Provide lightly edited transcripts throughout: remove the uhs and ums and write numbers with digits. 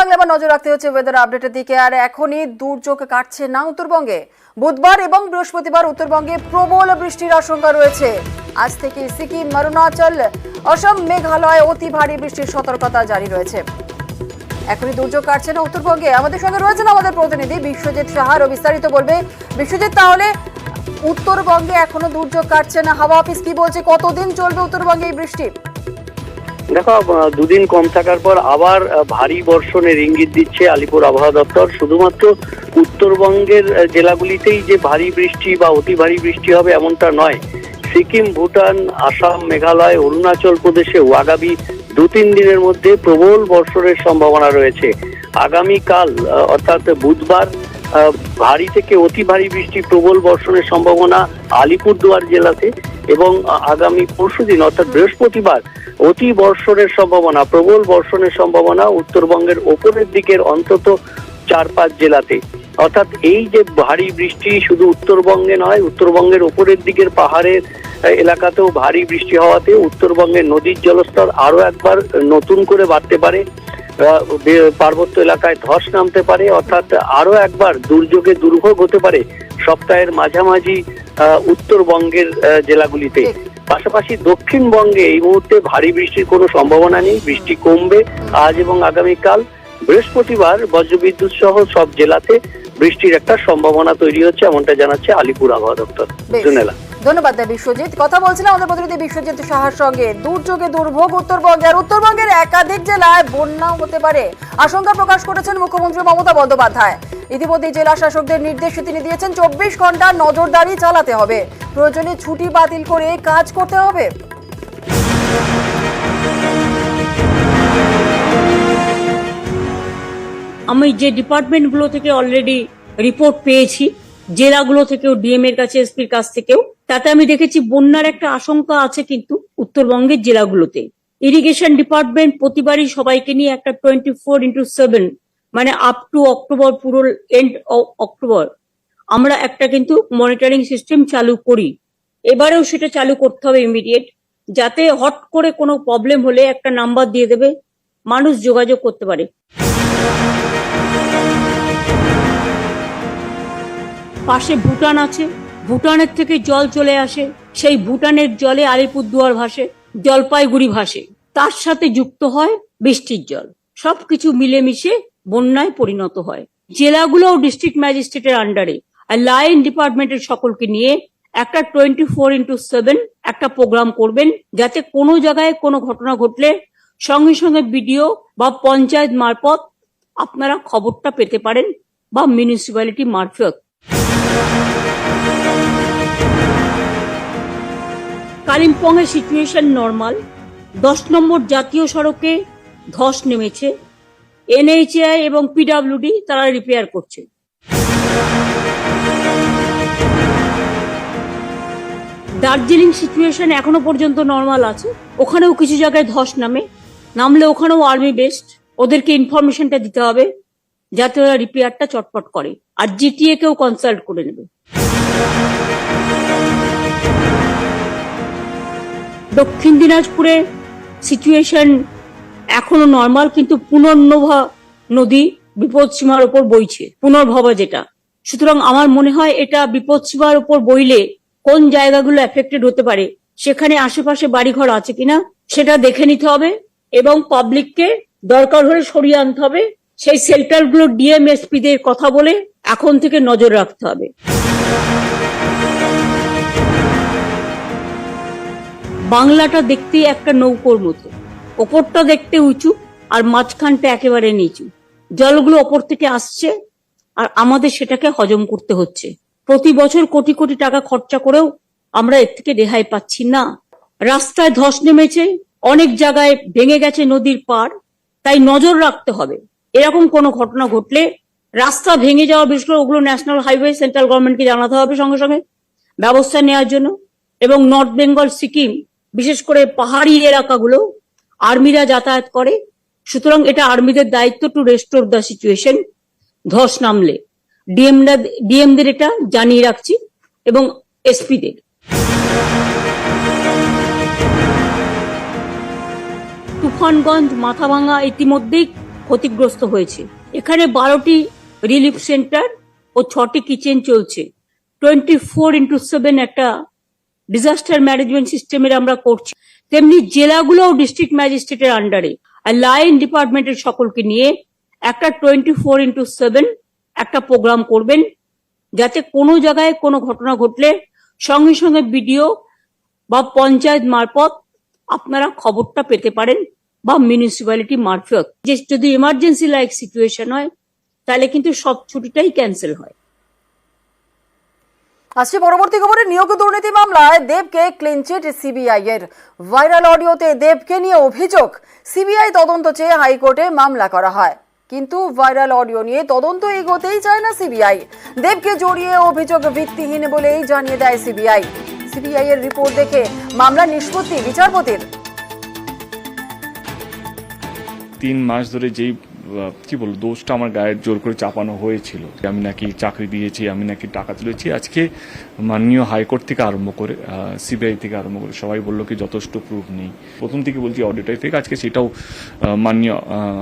বাংলা এবার নজর রাখতে হচ্ছে ওয়েদার আপডেটের দিকে। আর এখনই দুর্যোগ কাটছে না উত্তরবঙ্গে। বুধবার এবং বৃহস্পতিবার উত্তরবঙ্গে প্রবল বৃষ্টির আশঙ্কা রয়েছে। আজ থেকে সিকিম, অরুণাচল, অসম, মেঘালয় অতি ভারী বৃষ্টির সতর্কতা জারি রয়েছে। এখনই দুর্যোগ কাটছে না উত্তরবঙ্গে। আমাদের সঙ্গে রয়েছেন আমাদের প্রতিনিধি বিশ্বজিৎ সাহা, বিস্তারিত বলবে। বিশ্বজিৎ, তাহলে উত্তরবঙ্গে এখনো দুর্যোগ কাটছে না, হাওয়া অফিস কি বলছে, কতদিন চলবে উত্তরবঙ্গে এই বৃষ্টি? দেখো, দুদিন কম থাকার পর আবার ভারী বর্ষণের ইঙ্গিত দিচ্ছে আলিপুর আবহাওয়া দপ্তর। শুধুমাত্র উত্তরবঙ্গের জেলাগুলিতেই যে ভারী বৃষ্টি বা অতি ভারী বৃষ্টি হবে এমনটা নয়। সিকিম, ভুটান, আসাম, মেঘালয়, অরুণাচল প্রদেশেও আগামী 2-3 দিনের মধ্যে প্রবল বর্ষণের সম্ভাবনা রয়েছে। আগামীকাল অর্থাৎ বুধবার ভারী থেকে অতি ভারী বৃষ্টি, প্রবল বর্ষণের সম্ভাবনা আলিপুরদুয়ার জেলাতে, এবং আগামী পরশুদিন অর্থাৎ বৃহস্পতিবার অতি বর্ষণের সম্ভাবনা, প্রবল বর্ষণের সম্ভাবনা উত্তরবঙ্গের ওপরের দিকের অন্তত 4-5 জেলাতে। অর্থাৎ এই যে ভারী বৃষ্টি শুধু উত্তরবঙ্গে নয়, উত্তরবঙ্গের ওপরের দিকের পাহাড়ের এলাকাতেও ভারী বৃষ্টি হওয়াতে উত্তরবঙ্গের নদীর জলস্তর আরো একবার নতুন করে বাড়তে পারে। পার্বত্য এলাকায় ধস নামতে পারে, অর্থাৎ আরো একবার দুর্যোগে দুর্ভোগ হতে পারে সপ্তাহের মাঝামাঝি উত্তরবঙ্গের জেলাগুলিতে। পাশাপাশি দক্ষিণবঙ্গে এই মুহূর্তে ভারী বৃষ্টির কোনো সম্ভাবনা নেই, বৃষ্টি কমবে আজ এবং আগামীকাল। বৃহস্পতিবার বজ্রবিদ্যুৎ সহ সব জেলাতে বৃষ্টির একটা সম্ভাবনা তৈরি হচ্ছে, এমনটা জানাচ্ছে আলিপুর আবহাওয়া দপ্তর। ধন্যবাদ বিশ্বজিৎ। কথা বলছিলাম আমাদের প্রতিনিধি বিশ্বজিৎ সাহার সঙ্গে। দুর্যোগে দুর্ভোগ উত্তরবঙ্গে, আর উত্তরবঙ্গের একাধিক জেলায় বন্যাও হতে পারে আশঙ্কা প্রকাশ করেছেন মুখ্যমন্ত্রী মমতা বন্দ্যোপাধ্যায়। ইতিমধ্যে জেলা শাসকদের নির্দেশ তিনি দিয়েছেন 24 ঘন্টা নজরদারি চালাতে হবে, প্রয়োজনে ছুটি বাতিল করে কাজ করতে হবে। আমি যে ডিপার্টমেন্টগুলো থেকে অলরেডি রিপোর্ট পেয়েছি, জেলাগুলো থেকেও, ডিএম এর কাছে, এসপির কাছ থেকেও, তাতে আমি দেখেছি বন্যার একটা আশঙ্কা আছে কিন্তু উত্তরবঙ্গের জেলাগুলোতে। ইরিগেশন ডিপার্টমেন্ট প্রতিবারই সবাইকে নিয়ে একটা 24x7 মানে আপ টু অক্টোবর, পুরো এন্ড অক্টোবর আমরা একটা কিন্তু মনিটরিং সিস্টেম চালু করি। এবারেও সেটা চালু করতে হবে ইমিডিয়েট, যাতে হট করে কোনো প্রবলেম হলে একটা নাম্বার দিয়ে দেবে, মানুষ যোগাযোগ করতে পারে। পাশে ভুটান আছে, ভুটানের থেকে জল চলে আসে, সেই ভুটানের জলে আলিপুরদুয়ার ভাসে, জলপাইগুড়ি ভাসে, তার সাথে যুক্ত হয় বৃষ্টির জল, সবকিছু মিলেমিশে বন্যায় পরিণত হয়। জেলাগুলোও ডিস্ট্রিক্ট ম্যাজিস্ট্রেটের আন্ডারে, আর লাইন ডিপার্টমেন্টের সকলকে নিয়ে একটা 24x7 একটা প্রোগ্রাম করবেন, যাতে কোনো জায়গায় কোনো ঘটনা ঘটলে সঙ্গে সঙ্গে বিডিও বা পঞ্চায়েত মারফত আপনারা খবরটা পেতে পারেন, বা মিউনিসিপ্যালিটি মারফত। কালিম্পং এর সিচুয়েশন নর্মাল। 10 নম্বর জাতীয় সড়কে ধস নেমেছে, এনএইচএআই এবং পিডব্লিউডি তারা রিপেয়ার করছে। দার্জিলিং সিচুয়েশন এখনো পর্যন্ত নর্মাল আছে, ওখানেও কিছু জায়গায় ধস নামলে ওখানেও আর্মি বেসড, ওদেরকে ইনফরমেশনটা দিতে হবে যাতে ওরা রিপেয়ারটা চটপট করে, আর জিটিএ কেও কনসাল্ট করে নেবে। দক্ষিণ দিনাজপুরে সিচুয়েশন এখনো নর্মাল, কিন্তু পুনর্নভা নদী বিপদসীমার উপর বইছে, পুনর্ভবা যেটা। সুতরাং আমার মনে হয় এটা বিপদসীমার উপর বইলে কোন জায়গাগুলো এফেক্টেড হতে পারে, সেখানে আশেপাশে বাড়িঘর আছে কিনা সেটা দেখে নিতে হবে, এবং পাবলিককে দরকার হলে সরিয়ে আনতে হবে। সেই শেল্টারগুলো ডিএমএসপি দের কথা বলে এখন থেকে নজর রাখতে হবে। বাংলাটা দেখতে একটা নৌকোর মতো, ওপরটা দেখতে উঁচু আর মাঝখানটা একেবারে নিচু। জলগুলো ওপর থেকে আসছে আর আমাদের সেটাকে হজম করতে হচ্ছে। প্রতি বছর কোটি কোটি টাকা খরচা করেও আমরা এর থেকে রেহাই পাচ্ছি না। রাস্তায় ধস নেমেছে, অনেক জায়গায় ভেঙে গেছে নদীর পাড়, তাই নজর রাখতে হবে। এরকম কোনো ঘটনা ঘটলে রাস্তা ভেঙে যাওয়া, বিশেষ করে ওগুলো ন্যাশনাল হাইওয়ে, সেন্ট্রাল গভর্নমেন্টকে জানাতে হবে সঙ্গে সঙ্গে ব্যবস্থা নেওয়ার জন্য। এবং নর্থ বেঙ্গল, সিকিম, বিশেষ করে পাহাড়ি এলাকাগুলো আর্মিরা যাতায়াত করে, সুতরাং এটা আর্মিদের দায়িত্ব টু রেস্টোর দ্য সিচুয়েশন। ধস নামলে ডিএমদের এটা জানিয়ে রাখছি, এবং এসপিদের। তুফানগঞ্জ, মাথাভাঙা ইতিমধ্যেই ক্ষতিগ্রস্ত হয়েছে। এখানে 12টি রিলিফ সেন্টার ও 6টি কিচেন চলছে। 24x7 একটা ডিজাস্টার ম্যানেজমেন্ট সিস্টেমের আমরা করছি। তেমনি জেলাগুলোও ডিস্ট্রিক্ট ম্যাজিস্ট্রেটের আন্ডারে আর লাইন ডিপার্টমেন্টের সকলকে নিয়ে একটা 24x7 একটা প্রোগ্রাম করবেন, যাতে কোনো জায়গায় কোনো ঘটনা ঘটলে সঙ্গে সঙ্গে বিডিও বা পঞ্চায়েত মারফত আপনারা খবরটা পেতে পারেন, বা মিউনিসিপ্যালিটি মারফত। যে যদি এমার্জেন্সি লাইক সিচুয়েশন হয় তাহলে কিন্তু সব ছুটিটাই ক্যান্সেল হয়। আসছে পরবর্তী খবরে, নিয়োগ দুর্নীতি মামলায় দেবকে ক্লিনচিট সিবিআই এর। ভাইরাল অডিওতে দেবকে নিয়ে অভিযোগ, সিবিআই তদন্ত চেয়ে হাইকোর্টে মামলা করা হয়, কিন্তু ভাইরাল অডিও নিয়ে তদন্ত এগোতেই চায় না সিবিআই। দেবকে জড়িয়ে অভিযোগ ভিত্তিহীন বলেই জানিয়ে দেয় সিবিআই। সিবিআই এর রিপোর্ট দেখে মামলা নিষ্পত্তি বিচারপতির। 3 মাস ধরে যেই দোষটা আমার গায়ে জোর করে চাপানো হয়েছিল, আমি নাকি চাকরি দিয়েছি, আমি নাকি টাকা তুলেছি, আজকে মাননীয় হাইকোর্ট থেকে আরম্ভ করে সিবিআই থেকে আরম্ভ করে সবাই বললো কি যথেষ্ট প্রুফ নেই। প্রথম থেকে বলছি অডিওটাই ফেক, আজকে সেটাও মাননীয়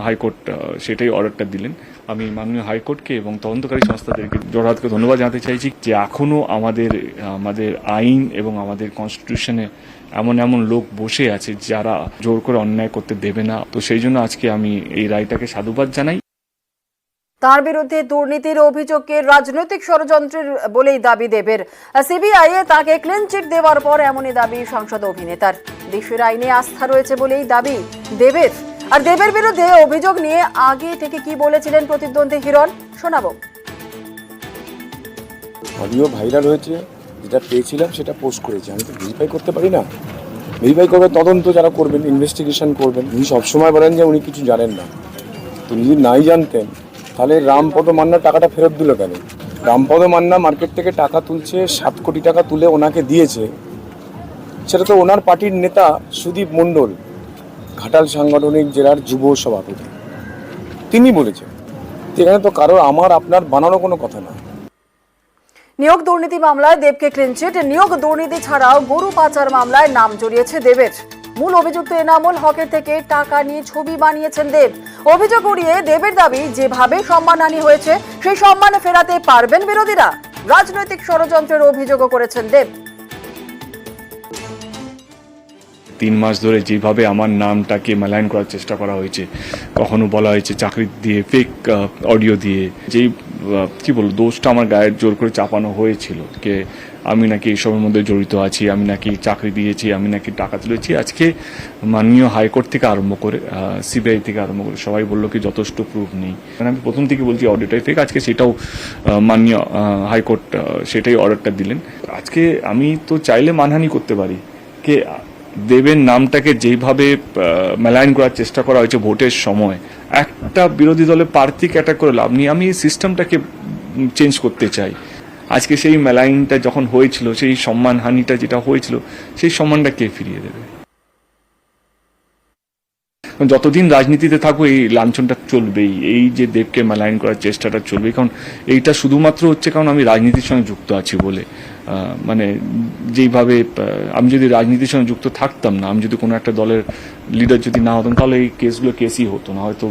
হাইকোর্ট সেটাই অর্ডারটা দিলেন। আমি মাননীয় হাইকোর্টকে এবং তদন্তকারী সংস্থাদেরকে জোরহাতকে ধন্যবাদ জানাতে চাইছি যে এখনো আমাদের আইন এবং আমাদের কনস্টিটিউশনে এমন লোক বসে আছে যারা জোর করে অন্যায় করতে দেবে না। তো সেই জন্য আজকে আমি এই রায়টাকে সাধুবাদ জানাই। তার বিরুদ্ধে দুর্নীতির অভিযোগকে রাজনৈতিক ষড়যন্ত্রের বলেই দাবি দেবের। সিবিআই তাকে ক্লিনচিট দেওয়ার পর এমনই দাবি সাংসদ অভিনেতার। দেশের আইনে আস্থা রয়েছে বলেই দাবি দেবের। আর দেবের বিরুদ্ধে অভিযোগ নিয়ে আগে থেকে কি বলেছিলেন প্রতিদ্বন্দ্বী হিরণ, শোনাবো। অডিও ভাইরাল হয়েছে, যেটা পেয়েছিলাম সেটা পোস্ট করেছি। আমি তো ভেরিফাই করতে পারি না। ভেরিফাই করবে তদন্ত যারা করবেন, ইনভেস্টিগেশন করবেন। উনি সবসময় বলেন যে উনি কিছু জানেন না। তো যদি নাই জানতেন তাহলে রামপদ মান্না টাকাটা ফেরত দিল কেন? রামপদ মান্না মার্কেট থেকে টাকা তুলছে, 7 কোটি টাকা তুলে ওনাকে দিয়েছে। সেটা তো ওনার পার্টির নেতা সুদীপ মণ্ডল, ঘাটাল সাংগঠনিক জেলার যুব সভাপতি, তিনি বলেছেন। এখানে তো কারোর আমার আপনার বানানো কোনো কথা না। নিয়োগ দুর্নীতি মামলায় দেবকে ক্লিনচিট। নিয়োগ দুর্নীতি ছাড়াও গরু পাচার মামলায় নাম জড়িয়েছে দেবের। মূল অভিযুক্ত এনামুল হকের থেকে টাকা নিয়ে ছবি বানিয়েছেন দেব। অভিযোগ উড়িয়ে দেবের দাবি, যেভাবে সম্মানহানি হয়েছে সেই সম্মান ফেরাতে পারবেন বিরোধীরা। রাজনৈতিক ষড়যন্ত্রের অভিযোগও করেছেন দেব। 3 মাস ধরে যেভাবে আমার নামটাকে মেলাইন করার চেষ্টা করা হয়েছে, কখনো বলা হয়েছে চাকরি দিয়ে, ফেক অডিও দিয়ে, যেই দোষটা আমার গায়ে জোর করে চাপানো হয়েছিল যে আমি নাকি এইসবের মধ্যে জড়িত আছি, আমি নাকি চাকরি দিয়েছি, আমি নাকি টাকা তুলেছি, আজকে মাননীয় হাইকোর্ট থেকে আরম্ভ করে সিবিআই থেকে আরম্ভ করে সবাই বললো কি যথেষ্ট প্রুফ নেই। মানে আমি প্রথম থেকে বলছি অডিওটাই ফেক, আজকে সেটাও মাননীয় হাইকোর্ট সেটাই অর্ডারটা দিলেন। আজকে আমি তো চাইলে মানহানি করতে পারি। কে দেবের নামটাকে যেইভাবে মেলাইন করার চেষ্টা করা হয়েছে ভোটের সময়, একটা বিরোধী দলের প্রার্থীকে অ্যাটাক করে লাভ নেই। আমি এই সিস্টেমটাকে চেঞ্জ করতে চাই। আজকে সেই মেলাইনটা যখন হয়েছিল, সেই সম্মানহানিটা যেটা হয়েছিল, সেই সম্মানটা কে ফিরিয়ে দেবে? যতদিন রাজনীতিতে থাকবো এই লাঞ্ছনটা চলবেই, এই যে দেবকে মেলাইন করার চেষ্টাটা চলবেই। কারণ এইটা শুধুমাত্র হচ্ছে কারণ আমি রাজনীতির সঙ্গে যুক্ত আছি বলে। মানে যেইভাবে আমি যদি রাজনীতির সঙ্গে যুক্ত থাকতাম না, আমি যদি কোনো একটা দলের লিডার যদি না হতাম, তাহলে এই কেসগুলো কেসই হতো না হয়তো।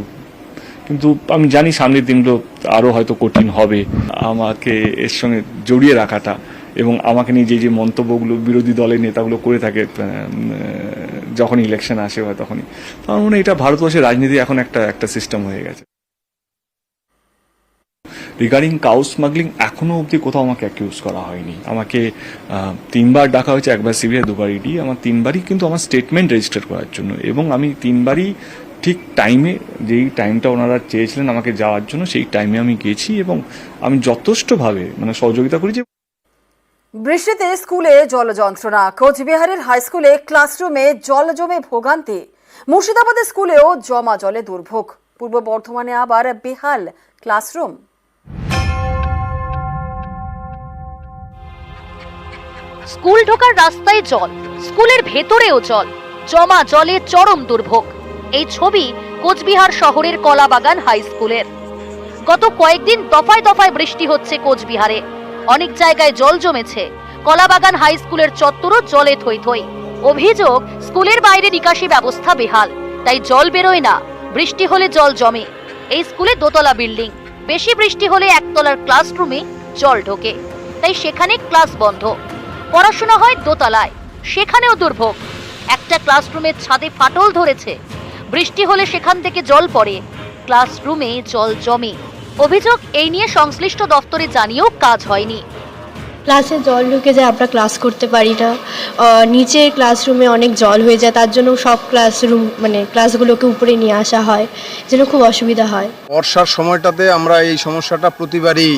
কিন্তু আমি জানি সামনের দিনগুলো আরও হয়তো কঠিন হবে। আমাকে এর সঙ্গে জড়িয়ে রাখাটা এবং আমাকে নিয়ে যে মন্তব্যগুলো বিরোধী দলের নেতাগুলো করে থাকে যখন ইলেকশন আসে হয় তখনই, আমার মনে হয় এটা ভারতবর্ষের রাজনীতি এখন একটা সিস্টেম হয়ে গেছে। রিগার্ডিং কাউ স্মাগলিং এখনো অবধি কোথাও আমাকে অ্যাকিউজ করা হয়নি। আমাকে 3বার ডাকা হয়েছে, একবার সিবিআই, 2বার ইডি। আমার 3বারই কিন্তু আমার স্টেটমেন্ট রেজিস্টার করার জন্য, এবং আমি 3বারই ঠিক টাইমে, যেই টাইমটা ওনারা চেয়েছিলেন আমাকে যাওয়ার জন্য, সেই টাইমে আমি গেছি এবং আমি যথেষ্টভাবে সহযোগিতা করেছি। বৃষ্টিতে স্কুলে জল যন্ত্রণা। কোচবিহারের হাই স্কুলে ক্লাসরুমে জল জমে ভোগান্তি। মুর্শিদাবাদের স্কুলেও জমা জলে দুর্ভোগ। পূর্ব বর্ধমানে আবার বেহাল ক্লাসরুম। স্কুল ঢোকার রাস্তায় জল, স্কুলের ভেতরেও জল, জমা জলে চরম দুর্ভোগ। এই ছবি কোচবিহার শহরের কলাবাগান হাই স্কুলের। গত কয়েকদিন দফায় দফায় বৃষ্টি হচ্ছে কোচবিহারে, অনেক জায়গায় জল জমেছে। কলাবাগান হাই স্কুলের চত্বরও জলে থই থই। অভিযোগ, স্কুলের বাইরে নিকাশি ব্যবস্থা বেহাল, তাই জল বেরোয় না, বৃষ্টি হলে জল জমে। এই স্কুলে দোতলা বিল্ডিং, বেশি বৃষ্টি হলে একতলার ক্লাসরুমে জল ঢোকে, তাই সেখানে ক্লাস বন্ধ। পড়াশোনা হয় দোতলায়, সেখানেও দুর্ভোগ। একটা ক্লাসরুমের ছাদে ফাটল ধরেছে, বৃষ্টি হলে সেখান থেকে জল পড়ে, ক্লাসরুমে জল জমে। অভিযোগ, এই নিয়ে সংশ্লিষ্ট দফতরে জানিয়েও কাজ হয়নি। ক্লাসে জল ঢুকে যায়, আমরা ক্লাস করতে পারি না। নিচে ক্লাসরুমে অনেক জল হয়ে যায়, তার জন্য সব ক্লাসগুলোকে উপরে নিয়ে আসা হয়, যেন খুব অসুবিধা হয়। বর্ষার সময়টাতে আমরা এই সমস্যাটা প্রতিবারই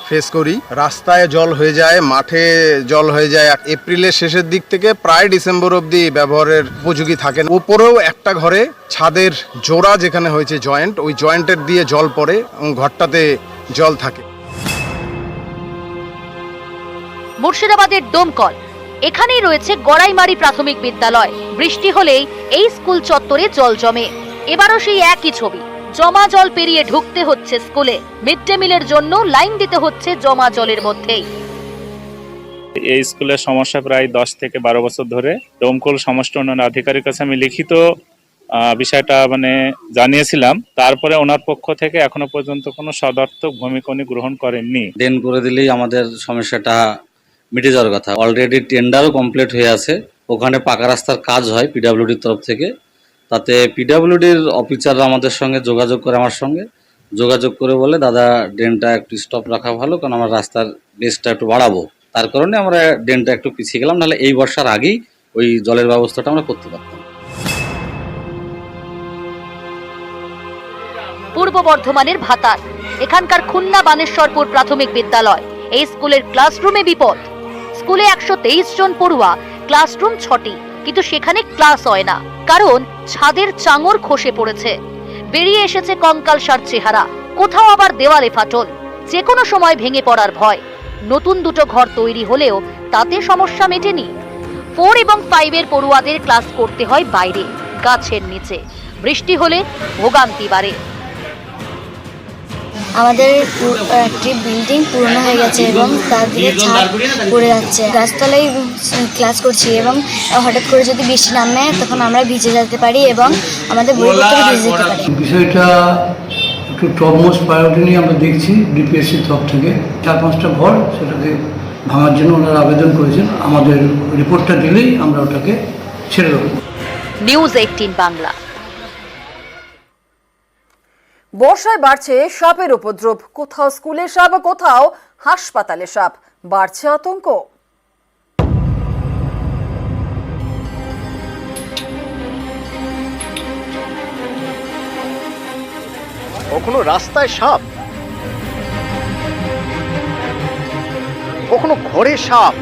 ফেস করি। রাস্তায় জল হয়ে যায়, মাঠে জল হয়ে যায়। এপ্রিলের শেষের দিক থেকে প্রায় ডিসেম্বর অবধি ব্যবহারের উপযোগী থাকে না। উপরেও একটা ঘরে ছাদের জোড়া যেখানে হয়েছে জয়েন্ট, ওই জয়েন্টের দিয়ে জল পড়ে এবং ঘরটাতে জল থাকে। মুর্শিদাবাদের ডোমকল, এখানেই রয়েছে গড়াইমারি প্রাথমিক বিদ্যালয়। বৃষ্টি হলেই এই স্কুল চত্বরে জল জমে। এবারও সেই একই ছবি, জমা জল পেরিয়ে ঢুকতে হচ্ছে স্কুলে। মিড ডে মিলের জন্য লাইন দিতে হচ্ছে জমা জলের মধ্যেই। এই স্কুলের সমস্যা প্রায় 10 থেকে 12 বছর ধরে। ডোমকল সমষ্টি উন্নয়ন আধিকারিকের কাছে আমি লিখিত বিষয়টা জানিয়েছিলাম। তারপরে ওনার পক্ষ থেকে এখনো পর্যন্ত কোনো সদর্থক ভূমিকা উনি গ্রহণ করেননি। ড্রেন করে দিলেই আমাদের সমস্যাটা মিটে যাওয়ার কথা। অলরেডি টেন্ডারও কমপ্লিট হয়ে আছে, ওখানে পাকা রাস্তার কাজ হয় পিডাব্লিউডির তরফ থেকে। তাতে পিডাব্লিউডির অফিসাররা আমাদের সঙ্গে যোগাযোগ করে, আমার সঙ্গে যোগাযোগ করে বলে দাদা ড্রেনটা একটু স্টপ রাখা ভালো, কারণ আমরা রাস্তার বেসটা একটু বাড়াবো। তার কারণে আমরা ড্রেনটা একটু পিছিয়ে গেলাম, নাহলে এই বর্ষার আগেই ওই জলের ব্যবস্থাটা আমরা করতে পারতাম। পূর্ব বর্ধমানের ভাতার, এখানকার খুলনা বানেশ্বরপুর প্রাথমিক বিদ্যালয়। এই স্কুলের ক্লাসরুমে বিপদ। স্কুলে 123 জন পড়ুয়া, ক্লাসরুম 6টি, কিন্তু সেখানে ক্লাস হয় না, কারণ ছাদের চাঙর খসে পড়েছে, বেরিয়ে এসেছে কঙ্কালসার চেহারা। কোথাও আবার দেওয়ালে ফাটল, যে কোনো সময় ভেঙে পড়ার ভয়। নতুন দুটো ঘর তৈরি হলেও তাতে সমস্যা মেটেনি। 4 এবং 5 এর পড়ুয়াদের ক্লাস করতে হয় বাইরে, গাছের নিচে। বৃষ্টি হলে ভোগান্তি বাড়ে। আমাদের একটি বিল্ডিং পুরনো হয়ে গেছে এবং তার দিকে ছাদ পড়ে যাচ্ছে। গাছতলায় ক্লাস করছি এবং হঠাৎ করে যদি বৃষ্টি নামে তখন আমরা ভিজে যেতে পারি এবং আমাদের বইপত্র ভিজে যেতে পারে। বিষয়টা একটু টপমোস্ট প্রায়োরিটি নিয়ে আমরা দেখছি। ডিপিএসসির তরফ থেকে 4-5টা ঘর সেটাকে ভাঙার জন্য ওনারা আবেদন করেছেন। আমাদের রিপোর্টটা দিলেই আমরা ওটাকে ছেড়ে দেবো। নিউজ 18 বাংলা। বর্ষায় বাড়ছে সাপের উপদ্রব, কোথাও স্কুলে সাপ, কোথাও হাসপাতালে সাপ, বাড়ছে আতঙ্ক। কখনো রাস্তায় সাপ, কখনো ঘরে সাপ।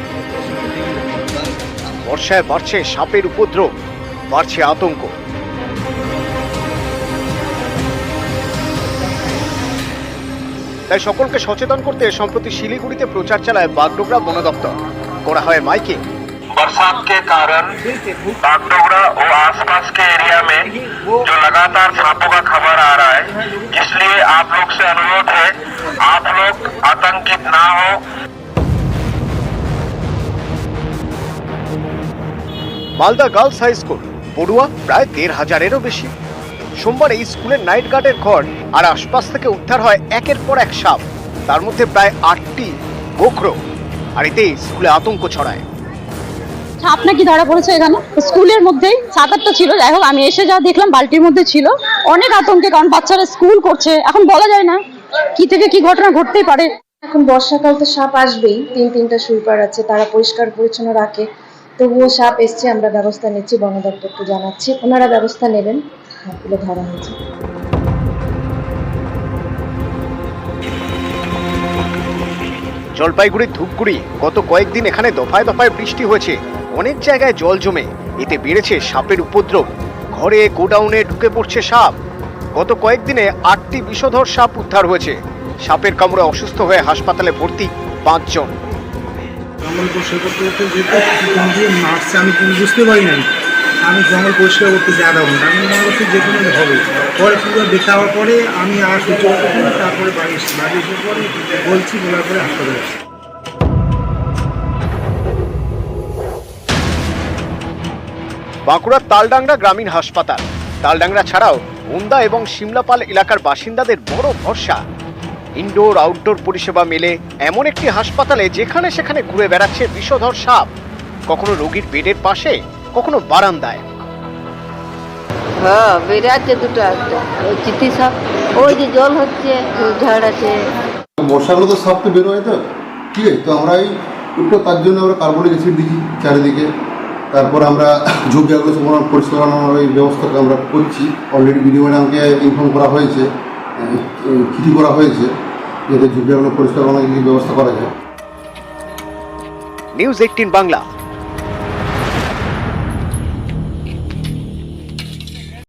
বর্ষায় বাড়ছে সাপের উপদ্রব, বাড়ছে আতঙ্ক। তাই সকলকে সচেতন করতে সম্প্রতি শিলিগুড়িতে প্রচার চালায় বাগডোগরা বন দপ্তর। করা হয় মাইকিং। बरसात के कारण बागडोगरा और आसपास के एरिया में जो लगातार सांपों का खबर आ रहा है, इसलिए आप लोग से अनुरोध है, आप लोग आतंकित ना हो। মালদা গার্লস হাই স্কুল, পড়ুয়া প্রায় 1,500-এরও বেশি। সোমবার এই স্কুলের নাইট গার্ডের ঘর আর আশপাশ থেকে উদ্ধার হয় একের পর এক সাপ, তার মধ্যে প্রায় 8টি গোখরো। আর এতে স্কুলে আতঙ্ক ছড়ায়। সাপ নাকি ধরা পড়েছে এখানে স্কুলের মধ্যেই। 7-8টা ছিল, যাই হোক আমি এসে যা দেখলাম বালতির মধ্যে ছিল। অনেক আতঙ্কে, কারণ বাচ্চারা স্কুল করছে, এখন বলা যায় না কি থেকে কি ঘটনা ঘটতেই পারে। এখন বর্ষাকাল তো সাপ আসবেই। 3-3টা সুইপার আছে, তারা পরিষ্কার পরিচ্ছন্ন রাখে, তবুও সাপ এসছে। আমরা ব্যবস্থা নিচ্ছি, বন দপ্তরকে জানাচ্ছি, ওনারা ব্যবস্থা নেবেন। সাপগুলো ধরা হয়েছে। জলপাইগুড়ির ধূপগুড়ি, গত কয়েকদিন এখানে দফায় দফায় বৃষ্টি হয়েছে, অনেক জায়গায় জল জমে, এতে বেড়েছে সাপের উপদ্রব। ঘরে, গোডাউনে ঢুকে পড়ছে সাপ। গত কয়েকদিনে 8টি বিষধর সাপ উদ্ধার হয়েছে। সাপের কামড়ে অসুস্থ হয়ে হাসপাতালে ভর্তি 5 জন। জঙ্গল পরিষ্কার করতে করতে মারছে, আমি বুঝতে পারি নাই। আমি জঙ্গল পরিষ্কার করতে যা দেবো না, আমি মনে করছি যে কোনো হবে। পরে পুরো দেখে যাওয়ার পরে আমি আর সহ্য করতে পারি, তারপরে বাড়ি এসে পরে বলছি, বলার পরে হাসপাতালে আসছি। বাঁকুড়ার তালডাংরা গ্রামীণ হাসপাতাল। তালডাংরা ছাড়াও ওন্দা এবং সিমলাপাল এলাকার বাসিন্দাদের বড় ভরসা। ইনডোর আউটডোর পরিষেবা মেলে এমন একটি হাসপাতালে যেখানে সেখানে ঘুরে বেড়াচ্ছে বিষধর সাপ, কখনো রোগীর বেডের পাশে, কখনো বারান্দায়। হ্যাঁ, বেড়াচ্ছে দুটো একটা চিঠি সাপ, ওই যে জল হচ্ছে, ঝাড় আছে। বর্ষাগুলো তো সাপ তো বের হয়, তো ঠিক আছে। তো আমরা এই একটু তার জন্য আমরা কার্বনিক অ্যাসিড দিচ্ছি চারিদিকে। তারপর আমরা ঝোপঝাড়গুলো সব পরিষ্কার করানোর এই ব্যবস্থাটা আমরা করছি। অলরেডি ভিডিও ম্যাডামকে ইনফর্ম করা হয়েছে, চিঠি করা হয়েছে, যাতে ঝোপঝাড়গুলো পরিষ্কার করানোর ব্যবস্থা করা যায়। নিউজ 18 বাংলা।